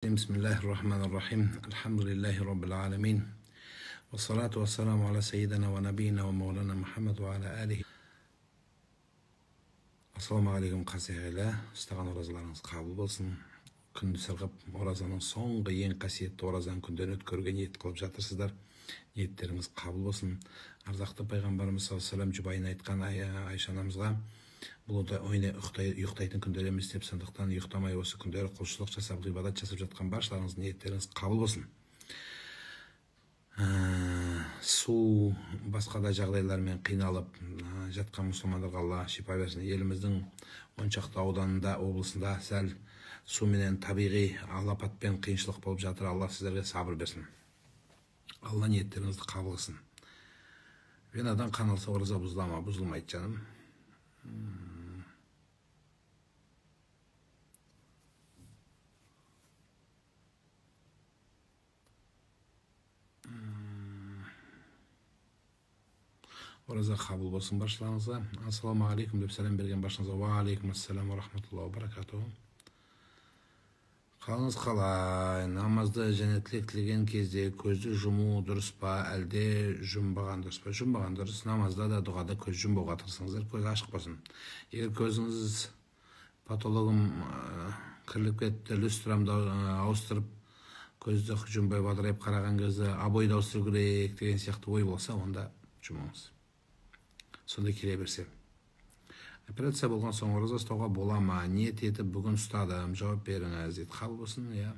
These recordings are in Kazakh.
بسم الله الرحمن الرحيم الحمد لله رب العالمين والصلاة والسلام على سيدنا ونبينا ومولانا محمد وعلى آله. Assalamu alaikum қасиғайлар, ұстаған оразаларыңыз қабыл болсын. Күнді сырғып, оразаның соңғы ең қасиетті оразаның күндерін өткеруге ниет қылып жатырсыздар. Ниеттеріңіз қабыл болсын. Ардақты пайғамбарымыз саллаллаху алейхи ва саллям жұбайына айтқан Айша анамызға, бұл да ұйықтайтын күндер емес деп, сондықтан ұйықтамай осы күндері құлшылық жасап, ғибадат жасап жатқан баршаларыңыз ниеттеріңіз қабыл болсын. Су, басқа да жағдайлармен қиналып жатқан мұсылмандарға Алла шипа берсін. Еліміздің 10 шақты ауданында, облысында сәл суменен табиғи алапатпен қиыншылық болып жатыр. Алла сіздерге сабыр берсін. Алла ниеттеріңізді қабыл қылсын. Венадан қан алса ораза бұзыла ма? Бұзылмайды, жаным. Ораза қабыл болсын баршаларыңызға. Ассаламу алейкум деп сәлем берген баршаңызға. Ва алейкум ассалам ва рахматуллахи ва баракатуху. Қалыңыз қалай? Намазды және тілек тілеген кезде көзді жұму дұрыс па, әлде жұмбаған дұрыс па? Жұмбаған дұрыс. Намазда да дұғада көз жұмбауға тырысыңыздар, көз ашық болсын. Егер көзіңіз патологым кіріліп кетті, люстрамды ауыстырып, көзді жұмбай бадырайып қараған кезде обойды ауыстыру керек деген сияқты ой болса, онда жұмыңыз. Сонда келе берсе. Операция болған соң ораза ұстауға бола ма? Ниет етіп бүгін ұстадым, жауап беріңіз дейді. Қабыл болсын, иә.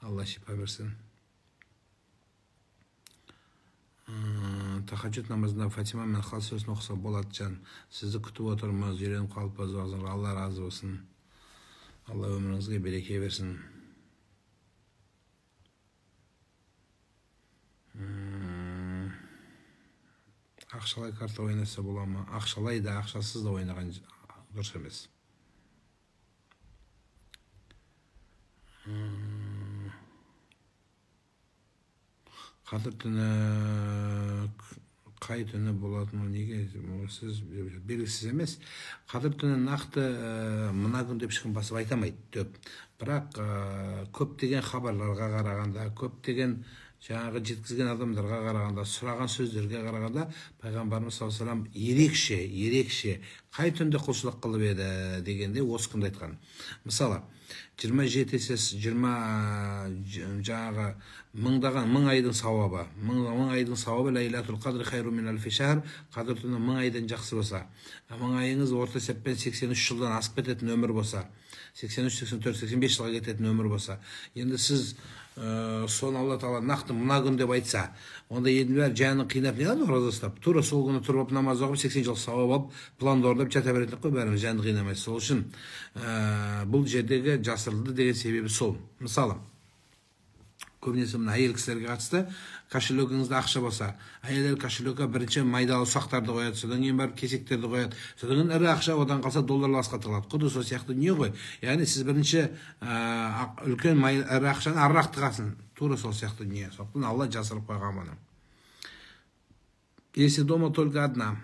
Алла шипа берсін. Тахаджуд намазында Фатима мен Хал сөзін оқыса болады, жан. Сізді күтіп отырмыз, үйреніп қалыппыз, Алла разы болсын. Алла өміріңізге береке берсін. Ақшалай карта ойнаса бола ма? Ақшалай да, ақшасыз да ойнаған дұрыс емес. Қадір түні қай түні болатыны неге сіз белгісіз емес. Қадір түні нақты мына күн деп ешкім басып айтамайды деп. Бірақ көптеген хабарларға қарағанда, көптеген жаңағы жеткізген адамдарға қарағанда, сұраған сөздерге қарағанда, пайғамбарымыз саллаллаху алейхи ва саллям ерекше қай түнде құлшылық қылып еді дегенде осы күнді айтқан. Мысалы, 27-сіз 20 жаңағы мың айдың сауабы, мың айдың сауабы ләйләтул қадр хайру мин алфи шахр, қадір түні 1000 айдан жақсы болса, 1000 айыңыз орта есеппен 83 жылдан асып кететін өмір болса, 83, 84, 85 жылға кететін өмір болса, енді сіз соны Алла Тағала нақты мына күн деп айтса, онда елдің бәрі жанын қинап не қылады ораза ұстап? Тура сол күні тұрып намаз оқып 80 жыл сауап алып, планды орындап жата беретін қой, бәріміз жанды қинамайды. Сол үшін бұл жердегі жасырылды деген себебі сол. Мысалы, көбінесе мына әйел кісілерге қатысты, кошелегіңізде ақша болса, әйелдер кошелекқа бірінші майдалы ұсақтарды қояды, содан кейін барып кесектерді қояды, содан кейін ірі ақша, одан қалса долларласқа тығылады. Құды сол сияқты не ғой? Яғни сіз бірінші үлкен ірі ақшаны арырақ тығасың. Тура сол сияқты не. Сондықтан Алла жасырып қойған мұны. Если дома только одна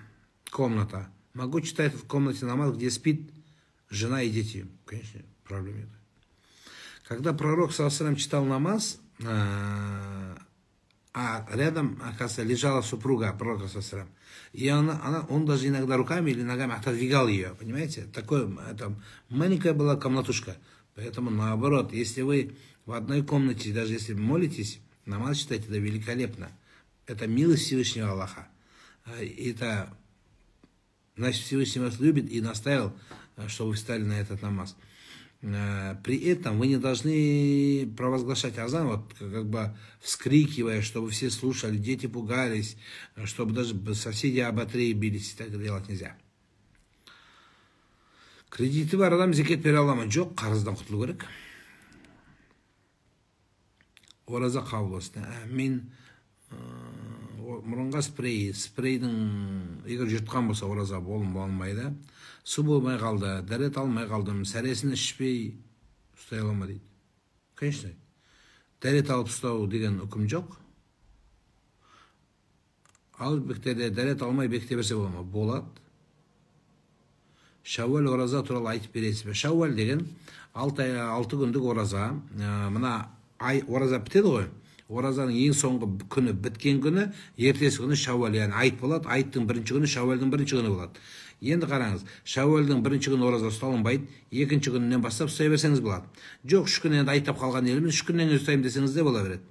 комната, могу читать в комнате намаз, где спит жена и дети. Конечно, проблем нет. Когда пророк саллаллаху алейхи ва саллям читал намаз, а рядом, оказывается, лежала супруга пророка саллаллаху алейхи ва саллям, и он даже иногда руками или ногами отодвигал ее, понимаете? Такое, это маленькая была комнатушка. Поэтому наоборот, если вы в одной комнате, даже если молитесь, намаз читайте, это великолепно. Это милость Всевышнего Аллаха. Это, значит, Всевышний вас любит и наставил, чтобы вы встали на этот намаз. При этом вы не должны провозглашать азан, вот как бы вскрикивая, чтобы все слушали, дети пугались, чтобы даже соседи об отрее бились, так делать нельзя. Кредиті бар адам зекет бере ала ма? Жоқ, қарыздан құтылу керек. Ораза қабыл болсын. Мен мұрынға спрейдің егер жұтқан болса ораза болмайды. Су болмай қалды, дәрет алмай қалдым, сәресін ішпей ұстай ала ма дейді. Конечно, дәрет алып ұстау деген үкім жоқ. Алып бектерде дәрет алмай бекте берсе бола ма? Болады. Шәуәл ораза туралы айтып бересіз бе? Шәуәл деген 6 күндік ораза. Мына ораза бітеді ғой. Оразаның ең соңғы күні біткен күні ертесі күні Шәуәл, яғни айт болады. Айттың бірінші күні Шәуәлдің бірінші күні болады. Енді қараңыз, Шәуәлдің бірінші күні ораза ұсталынбайды, екінші күнінен бастап ұстай берсеңіз болады. Жоқ, 3 күн енді айттап қалған еліміз 3 күннен ұстаймын десеңіз де бола береді.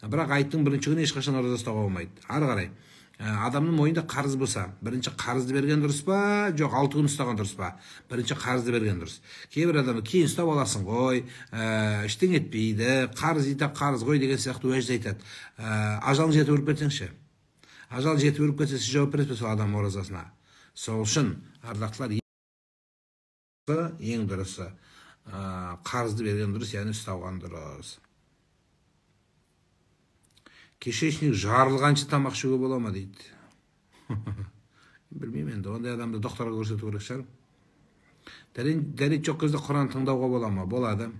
Бірақ айттың бірінші күні ешқашан ораза ұстауға болмайды. Ары қарай адамның мойнында қарыз болса, бірінші қарызды берген дұрыс па, жоқ 6 күн ұстаған дұрыс па? Бірінші қарызды берген дұрыс. Кейбір адамды кейін ұстап аласың ғой, ештеңе етпейді, қарыз дейді, қарыз ғой деген сияқты уәж айтады. Ажалың жетіп өліп кетсеңші. Ажал жетіп өліп кетсе, сіз жауап бересіз бе сол адам оразасына? Сол үшін ардақтылар ең дұрысы қарызды берген дұрыс, яғни ұстауған дұрыс. Кишечник жарылғанша тамақ жеуге бола ма дейді. Білмеймін енді, ондай адамды доктарға көрсету керек шығар. Дәрет жоқ кезде Құран тыңдауға бола ма? Болады.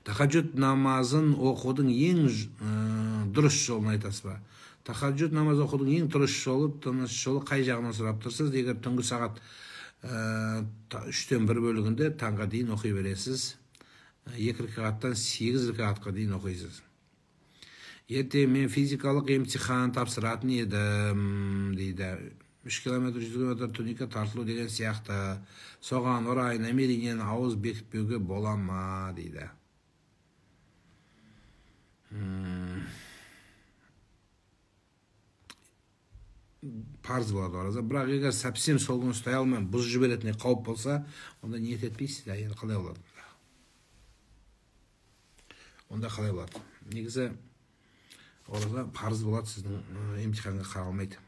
Тахаджуд намазын оқудың ең дұрыс жолын айтасыз ба? Тахаджуд намаз оқудың ең дұрыс жолы, тыныш жолы қай жағынан сұрап тұрсыз? Егер түнгі сағат 3-тен 1 бөлігінде таңға дейін оқи бересіз. 2 рекаттан 8 рекатқа дейін оқисыз. Ертең мен физикалық емтихан тапсыратын едім дейді. 3 километр 100 километр турникке тартылу деген сияқты. Соған орай намерениен ауыз бекітпеуге бола ма дейді. Парыз болады ораза. Бірақ егер совсем сол күні ұстай алмай бұзып жіберетіндей қауіп болса, онда ниет етпейсіз. Енді қалай болады? Онда қалай болады? Негізі ораза парыз болады, сіздің емтиханға қаралмайды.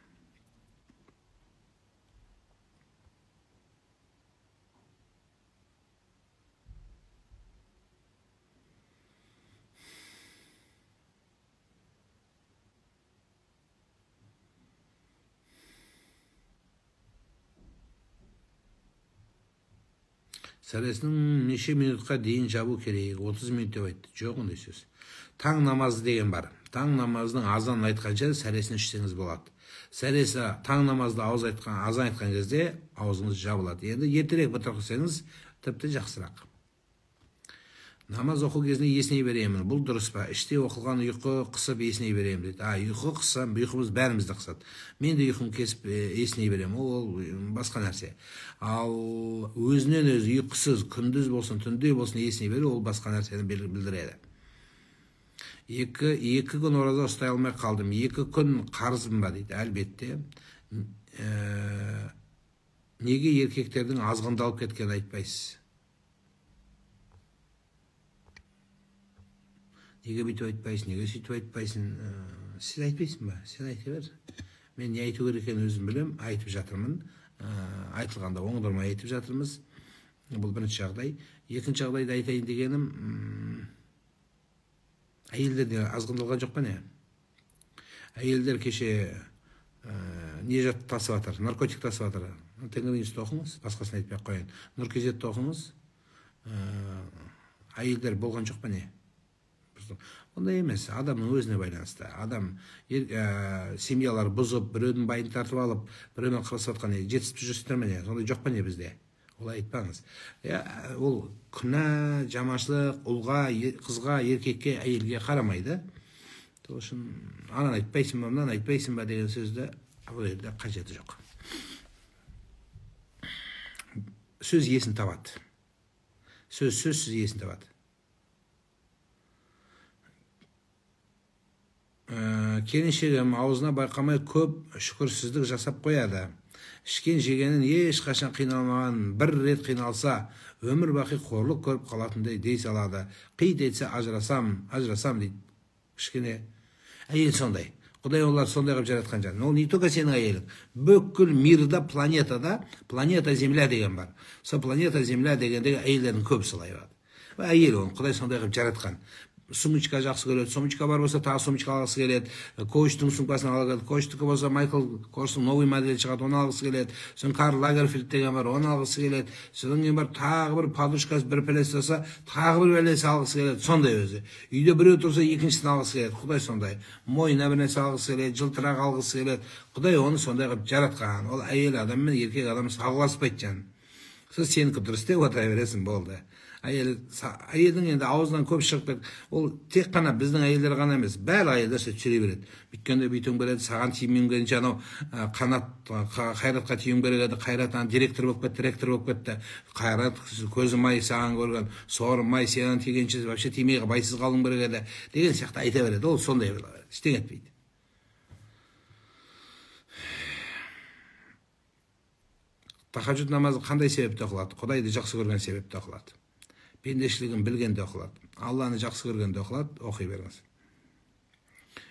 Сәресінің неше минутқа дейін жабу керек? 30 минут деп айтты. Жоқ ондай сөз. Таң намазы деген бар. Таң намазының азан айтқанша сәресін ішсеңіз болады. Сәресі таң намазды азан айтқан кезде аузыңыз жабылады. Енді ертерек бітіріп қойсаңыз тіпті жақсырақ. Намаз оқу кезінде есіне беремін. Бұл дұрыс па? Іште оқылған ұйқы қысып есіне беремін дейді. Ұйқы қысам, ұйқымыз бәрімізді қысады. Мен де ұйқым кесіп есіне беремін. Ол басқа нәрсе. Ал өзінен өзі ұйқысыз күндіз болсын, түнде болсын есіне беру, ол басқа нәрсені білдіреді. 2 күн ораза ұстай алмай қалдым. 2 күн қарызым ба дейді. Әлбетте. Неге еркектердің азғындалып кеткенін айтпайсыз? Неге бүйтіп айтпайсың, неге сөйтіп айтпайсың? Сен айтпайсың ба? Сен айта бер. Мен не айту керек екенін өзім білем, айтып жатырмын. Айтылғанда оңдырмай айтып жатырмыз. Бұл бірінші жағдай. Екінші жағдайда айтайын дегенім, әйелдерде азғындалған жоқ па не? Әйелдер кеше не жат тасып жатыр, наркотик тасып жатыр. Тенгринисті оқыңыз, басқасын айтпай қояйын. Нұркезетті оқыңыз. Әйелдер болған жоқ па не? Ондай емес, адамның өзіне байланысты. Адам семьялар бұзып, біреудің байын тартып алып, біреумен қырылысып жатқан жетісіп жүрсіздер ме не? Сондай жоқ па не бізде? Олай айтпаңыз. Ол күнә, жаманшылық ұлға, қызға, еркекке, әйелге қарамайды. Сол үшін ананы айтпайсың ба, мынаны айтпайсың ба деген сөзді бұл жерде қажеті жоқ. Сөз есін табады. Сөзсіз есін табады. Келіншегім аузына байқамай көп шүкірсіздік жасап қояды. Ішкен жегенін ешқашан қиналмаған, бір рет қиналса, өмір бақи қорлық көріп қалатындай дей салады. Қит етсе ажырасам дейді. Кішкене әйел сондай. Құдай олар сондай қып жаратқан жан. Ол не только сенің әйелің. Бүкіл мирда, планетада, планета Земля деген бар. Сол планета Земля дегендегі әйелдердің көбісі солай бар. Әйел оны Құдай сондай қып жаратқан. Сумочка жақсы көреді, сумочка бар болса, тағы сумочка алғысы келеді. Коучтың сумкасын алғысы келеді. Коучтікі болса, Майкл Корстың новый модель шығады, оны алғысы келеді. Соң Карл Лагерфельд деген бар, оны алғысы келеді. Содан кейін бар, тағы бір подушкасы, бір пәлес болса, тағы бір пәлес алғысы келеді. Сондай өзі. Үйде біреу тұрса, екіншісін алғысы келеді. Құдай сондай. Мойнына бір нәрсе алғысы келеді, жылтырақ алғысы келеді. Құдай оны сондай қылып жаратқан. Ол әйел адам мен еркек адам салғыласпайды жан. Сіз сенікі дұрыс деп отыра бересің, болды. Әйелдің енді аузынан көп шығып, ол тек қана біздің әйелдер ғана емес, бәрі әйелдер сөйтіп жүре береді. Бүйткенде бүйтуің береді, саған тиюім керекше, анау Қайратқа тиюім керек еді, Қайрат директор болып кетті, ректор болып кетті. Қайрат көзім ай саған көрген, сорым ай саған тигенше вообще тимей байсыз қалуың керек еді деген сияқты айта береді. Ол сондай ештеңе етпейді. Тахаджуд намазы қандай себепте оқылады? Құдайды жақсы көрген себепте оқылады. Пендешілігін білгенде оқылады. Алланы жақсы көргенде оқылады, оқи беріңіз.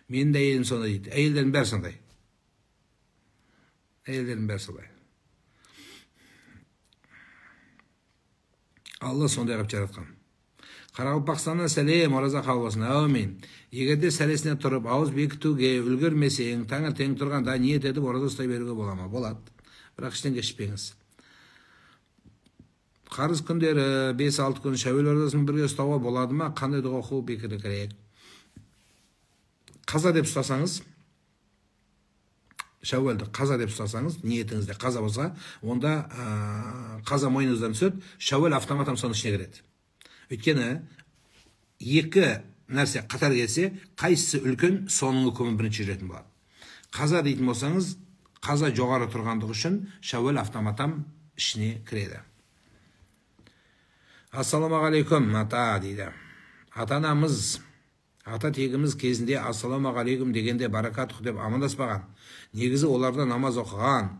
Менің де әйелім сондай дейді. Әйелдердің бәрі сондай. Әйелдердің бәрі сондай. Алла сондай қылып жаратқан. Қарақалпақстаннан сәлем, ораза қабыл болсын. Әумин. Егерде сәлесіне тұрып, ауыз бекітуге үлгермесең, таңертең тұрғанда ниет етіп ораза ұстай беруге бола ма? Болады. Бірақ іштен кешпеңіз. Қарыз күндері 5-6 күн шәуел оразасын бірге ұстауға болады ма? Қандай дұға оқу бекіді керек? Қаза деп ұстасаңыз, шәуелді қаза деп ұстасаңыз, ниетіңізде қаза болса, онда қаза мойныңыздан түседі, шәуел автоматом соның ішіне кіреді. Өйткені екі нәрсе қатар келсе, қайсысы үлкен, соның үкімі бірінші жүретін болады. Қаза дейтін болсаңыз, қаза жоғары тұрғандығы үшін шәуел автоматом ішіне кіреді. Ассаламағалейкум, ата дейді. Ата-анамыз, ата тегіміз кезінде ассаламағалейкум дегенде баракатух деп амандаспаған. Негізі оларда намаз оқыған.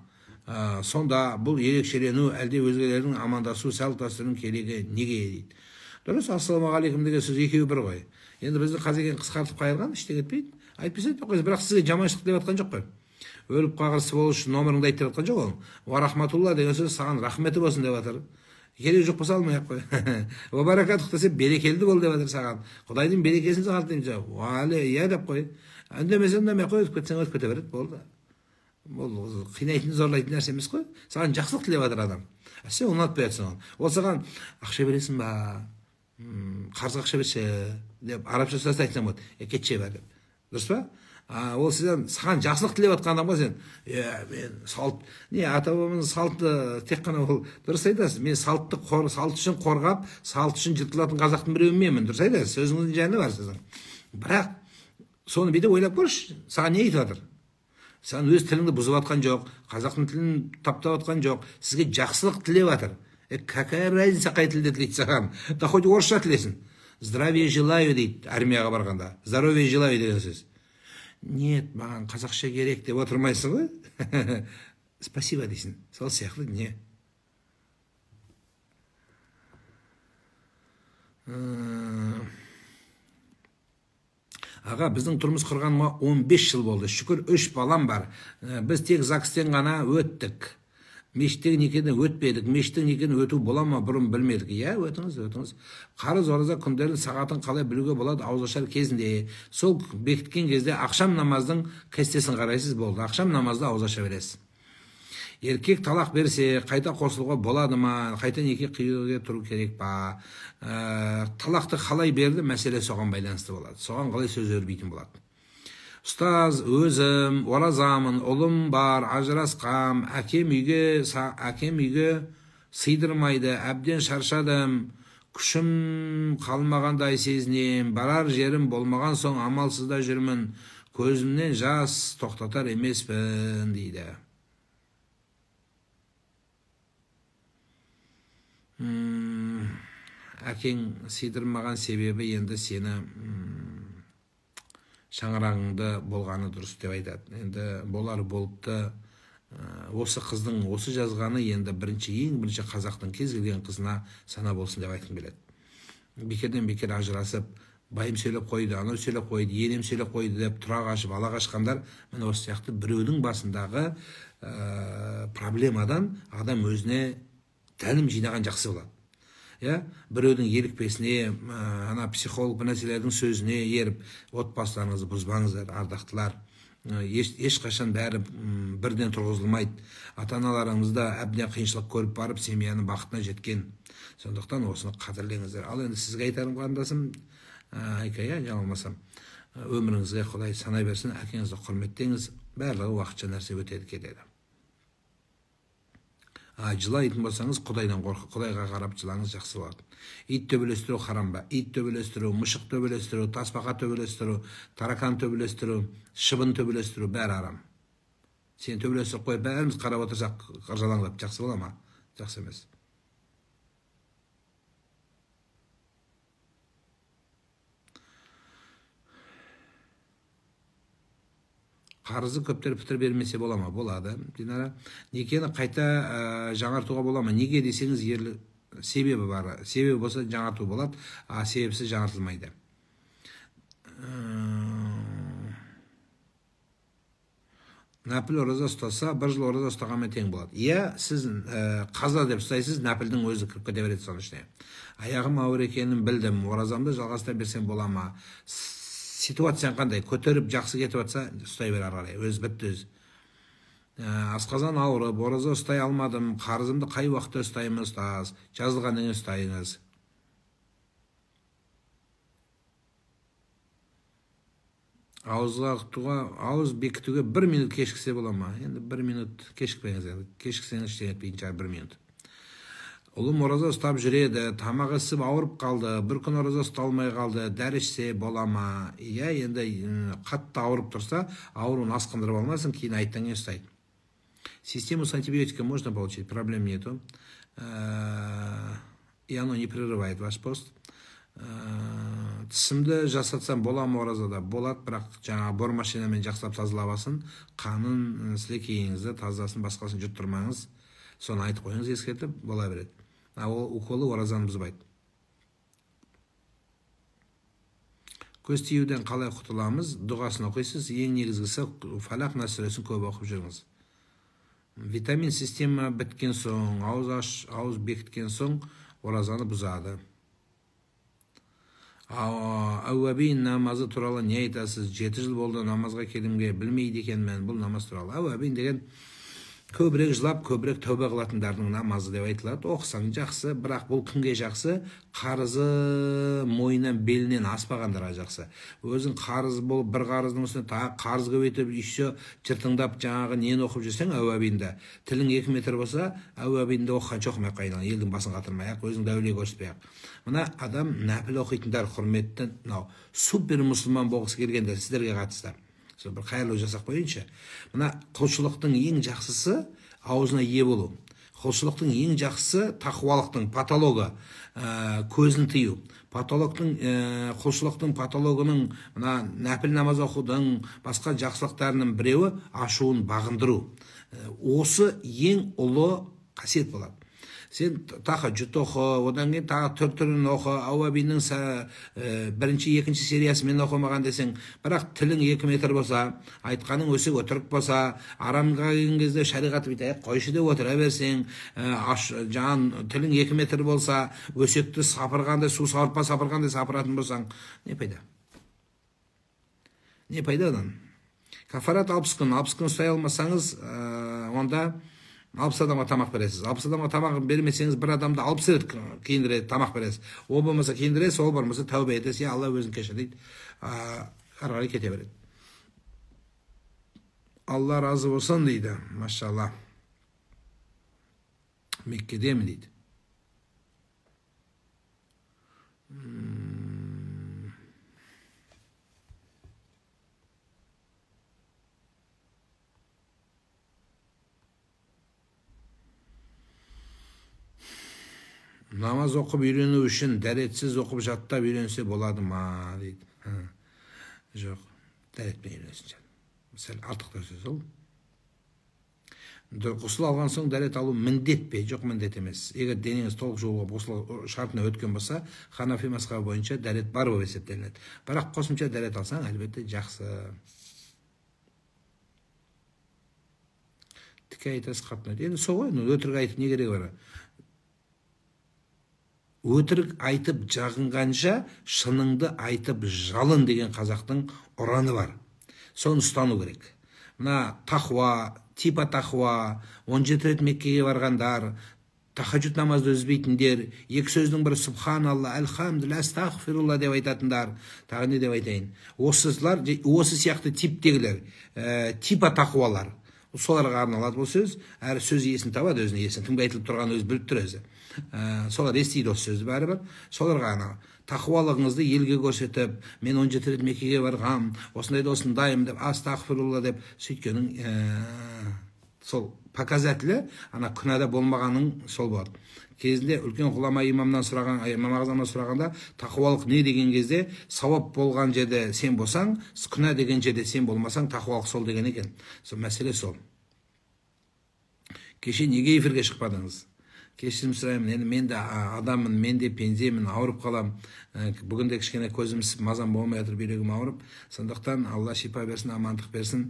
Сонда бұл ерекшелену әлде өзгелердің амандасу салт-дәстүрінің керегі неге дейді. Дұрыс, ассаламағалейкум деген сөз екеуі бір ғой. Енді бізді қазекең қысқартып қайырған, ештеңе етпейді. Айтпаса айтпай қойсын, бірақ сізге жаманшылық деп жатқан жоқ қой. Өліп қалғысы болу үшін номеріңді айтып жатқан жоқ ол. Ва рахматулла деген сөз саған рахметі болсын деп жатыр. Керек жоқ болса алмай-ақ қой. Ва баракатух десе берекелді бол деп жатыр саған. Құдайдың берекесін саған тілеймін. Уәле, иә деп қой. Үндемесең үндемей қой, өтіп кетсең өтіп кете береді, болды. Ол қинайтын, зорлайтын нәрсе емес қой. Саған жақсылық тілеп жатыр адам. Сен ұнатпай жатсың оған. Ол саған ақша бересің ба? Қарыз ақша берсе деп арабша сөз айтсаң болады. Кетше бер деп. Дұрыс па? Ол саған жақсылық тілеп жатқан адамға сен, мен салт, ата бабамыздың салты тек қана ол дұрыс айтасыз. Мен салт үшін қорғап, салт үшін жыртылатын қазақтың біреуіммен, дұрыс айтасыз. Сөзіңіздің жаны бар сіздің. Бірақ соны бүйтіп ойлап көрші, саған не айтып жатыр? Саған өз тіліңді бұзып жатқан жоқ, қазақтың тілін таптап жатқан жоқ, сізге жақсылық тілеп жатыр. Какая разница қай тілде тілейді саған? Да хоть орысша тілесін. Здравия желаю дейді армияға барғанда. Здоровье желаю деген сөз. Нет, маған қазақша керек деп отырмайсың ғой? Спасибо дейсің. Сол сияқты не? Аға, біздің тұрмыс құрғаныма 15 жыл болды. Шүкір 3 балам бар. Біз тек ЗАГСтен ғана өттік. Мешіттегі некеден өтпедік. Мешіттің некеден өту бола ма, бұрын білмедік. Иә, өтіңіз. Қарыз ораза күндердің сағатын қалай білуге болады ауызашар кезінде. Сол бекіткен кезде ақшам намаздың кестесін қарайсыз, болды. Ақшам намазда ауызаша бересіз. Еркек талақ берсе, қайта қосылуға болады ма? Қайта неке қиюға тұру керек па? Талақты қалай берді, мәселе соған байланысты болады. Соған қалай сөз өрбейтін болады. Ұстаз, өзім, оразамын, ұлым бар, ажырасқам, әкем үйге сыйдырмайды, әбден шаршадым, күшім қалмағандай сезінем, барар жерім болмаған соң амалсызда жүрмін, көзімнен жас тоқтатар емеспін, дейді. Әкең сыйдырмаған себебі енді сені шаңырағыңды болғаны дұрыс деп айтады. Енді болар болыпты, осы қыздың осы жазғаны енді ең бірінші қазақтың кез келген қызына сана болсын деп айтқым келеді. Бекерден бекер ажырасып, байым сөйлеп қойды, анау сөйлеп қойды, енем сөйлеп қойды деп тұра қашып, ала қашқандар, міне осы сияқты біреудің басындағы проблемадан адам өзіне тәлім жинаған жақсы болады. Біреудің елікпесіне, психолог нәрселердің сөзіне еріп, отбасыларыңызды бұзбаңыздар, ардақтылар. Ешқашан бәрі бірден тұрғызылмайды. Ата-аналарыңызда әбден қиыншылық көріп барып, семьяның бақытына жеткен. Сондықтан осыны қадірлеңіздер. Ал енді сізге айтарым қарындасым, Айкая, жаңылмасам, өміріңізге Құдай санай берсін, әкеңізді құрметтеңіз, барлығы уақытша нәрсе өтеді кетеді. Жылайтын болсаңыз, Құдайдан қорқып, Құдайға қарап жылаңыз, жақсы болады. Ит төбелестіру харам ба? Ит төбелестіру, мышық төбелестіру, тасбақа төбелестіру, таракан төбелестіру, шыбын төбелестіру бәрі харам. Сен төбелестіріп қойып, бәріміз қарап отырсақ, жалаңдап, жақсы бола ма? Жақсы емес. Қарызы көптер пітір бермесе бола ма? Болады. Динара, некені қайта жаңартуға бола ма? Неге десеңіз, себебі бар. Себебі болса жаңарту болады, себепсіз жаңартылмайды. Нәпіл ораза ұстаса, бір жыл ораза ұстағанмен тең болады. Сіз қаза деп ұстайсыз, нәпілдің өзі кіріп кете береді соның ішіне. Аяғым ауыр екенін білдім, оразамды жалғастыра берсем бола ма? Ситуацияң қандай? Көтеріп жақсы кетіп жатса, ұстай бер ары қарай. Өз бітті өз. Асқазан ауырып, ораза ұстай алмадым, қарызымды қай уақытта ұстаймын, ұстаз? Жазылғаннан ұстайыңыз. Ауыз бекітуге 1 минут кешіксе бола ма? Енді 1 минут кешікпеңіз. Кешіксеңіз ештеңе етпейтін шығар 1 минут. Ұлым ораза ұстап жүреді, тамақ ісіп ауырып қалды, бір күн ораза ұсталмай қалды, дәрі ішсе бола ма? Енді қатты ауырып тұрса, ауруын асқындырып алмасын, кейін айттан кейін ұстайды. Систему с антибиотиком можно получить, проблем нету. И оно не прерывает ваш пост. Тісімді жасатсам бола ма оразада? Болады, бірақ жаңа бор машинамен жақсылап тазалабасын, қанын, сілекейіңізді тазасын, басқасын жұттырмаңыз. Соны айтып қойыңыз, ескертіп, бола береді. Ол уколы оразаны бұзбайды. Көз тиюден қалай құтыламыз? Дұғасын оқисыз, ең негізгісі Фалақ Нас сүресін көп оқып жүріңіз. Витамин система біткен соң, ауыз бекіткен соң оразаны бұзады. Әуәбин намазы туралы не айтасыз? 7 жыл болды намазға келімге, білмейді екенмін бұл намаз туралы. Әуәбин деген көбірек жылап, көбірек тәубе қылатындардың намазы деп айтылады. Оқысаң жақсы, бірақ бұл кімге жақсы? Қарызы мойнынан, белінен аспағандарға жақсы. Өзің қарыз болып, бір қарыздың үстіне тағы қарыз көбейтіп, еще жыртыңдап жаңағы нені оқып жүрсең, әуәбинді. Тілің 2 метр болса, әуәбинді оқыған жоқмай қайдан, елдің басын қатырмай-ақ, өзің дәуле көрсетпей-ақ. Мына адам нәпіл оқитындар құрметті, супер мұсылман болғысы келгендер сіздерге қатысты. Бір қайырлы жасақ қойыншы. Мына құлшылықтың ең жақсысы аузына ие болу. Құлшылықтың ең жақсысы тақуалықтың патологы, көзін тыю. Құлшылықтың патологының мына нәпіл намаз оқудың басқа жақсылықтарының біреуі ашуын бағындыру. Осы ең ұлы қасиет болады. Сен тахаджуд оқы, одан кейін тағы түр-түрін оқы, Әуәбиннің 1-ші, 2-ші сериясымен оқымаған десең, бірақ тілің 2 метр болса, айтқаның өсек өтірік болса, арамға келген кезде шариғаты бүйтіп қойшы деп отыра берсең, тілің 2 метр болса, өсекті сапырғандай, су сапырғандай сапыратын болсаң, не пайда? Не пайдадан? Кафарат 60 күн, 60 күн ұстай алмасаңыз, онда 60 адамға тамақ бересіз. 60 адамға тамақ бермесеңіз, бір адамды 60 рет киіндіреді, тамақ бересіз. Ол болмаса киіндіресіз, ол болмаса тәубе етесіз, Алла өзін кешір дейді. Қарғары кете береді. Алла разы болсын дейді, машалла. Меккедемін дейді. Намаз оқып үйрену үшін дәретсіз оқып жаттап үйренсе болады ма дейді. Жоқ, дәретпен үйренсін. Мысалы, артық сөз ол. Ғұсыл алған соң дәрет алу міндет пе? Жоқ, міндет емес. Егер денеңіз толық жуылып ғұсыл шартына өткен болса, Ханафи мазхабы бойынша дәрет бар болып есептелінеді. Бірақ қосымша дәрет алсаң, әлбетте жақсы. Тіке айтасыз қатынайды. Енді сол ғой, өтірік айтып не керегі бар? Өтірік айтып жағынғанша, шыныңды айтып жалын деген қазақтың ұраны бар. Соны ұстану керек. Мына тақуа, типа тақуа, 17 рет Меккеге барғандар, тахаджуд намазды үзбейтіндер, 2 сөздің бірі Субханалла, Әлхамдулилля, Астағфирулла деп айтатындар, тағы не деп айтайын. Осы сияқты типтегілер, типа тақуалар. соларға арналады бұл сөз. Әр сөз иесін табады, өзінің иесін. Кімге айтылып тұрғанын өзі біліп тұр өзі. Солар естиді осы сөзді бәрібір. Соларға арналады. Тақуалығыңызды елге көрсетіп, мен 17 рет Меккеге барғам, осындайды осындайым деп, астағфирулла деп сөйткенің сол показателі ана күнәда болмағаның сол болады. Кезінде үлкен ғұлама имам Ағзамнан сұрағанда, тақуалық не деген кезде, сауап болған жерде сен болсаң, күнә деген жерде сен болмасаң, тақуалық сол деген екен. Сол мәселе сол. Кеше неге эфирге шықпадыңыз? Кешірім сұраймын, енді мен де адаммын, мен де пендемін, ауырып қалам. Бүгін де кішкене көзім ісіп, мазам болмай жатыр, бүйрегім ауырып. Сондықтан Алла шипа берсін, амандық берсін.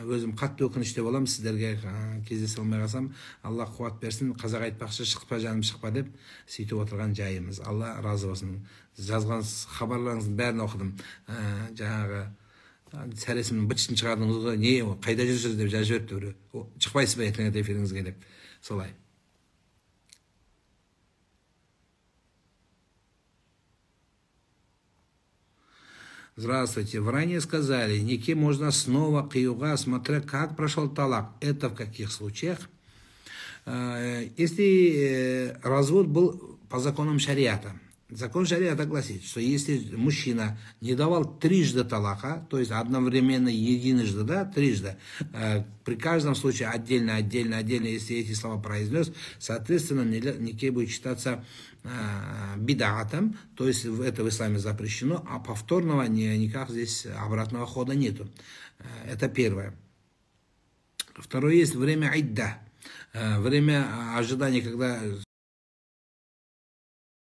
Өзім қатты өкініште боламын, сіздерге кездесе алмай қалсам. Алла қуат берсін. Қазақ айтпақшы, шықпа жаным шықпа деп сөйтіп отырған жайымыз. Алла разы болсын. Жазған хабарларыңыздың бәрін оқыдым. Жаңағы сәресімнің бытшын шығардыңыз ғой, не қайда жүрсіз деп жазып жіберіпті біреу. Шықпайсыз ба ертеңгі эфиріңізге деп. Солай. Здравствуйте. В ранее сказали, нике можно снова киюга, смотря как прошел талак. Это в каких случаях? Если развод был по законам шариата. Закон шариата гласит, что если мужчина не давал трижды талака, то есть одновременно, единожды, да, трижды, при каждом случае отдельно, если эти слова произнес, соответственно, нике будет считаться бидатом, то есть это в исламе запрещено, а повторного никак здесь обратного хода нету. Это первое. Второе есть время идда, время ожидания, когда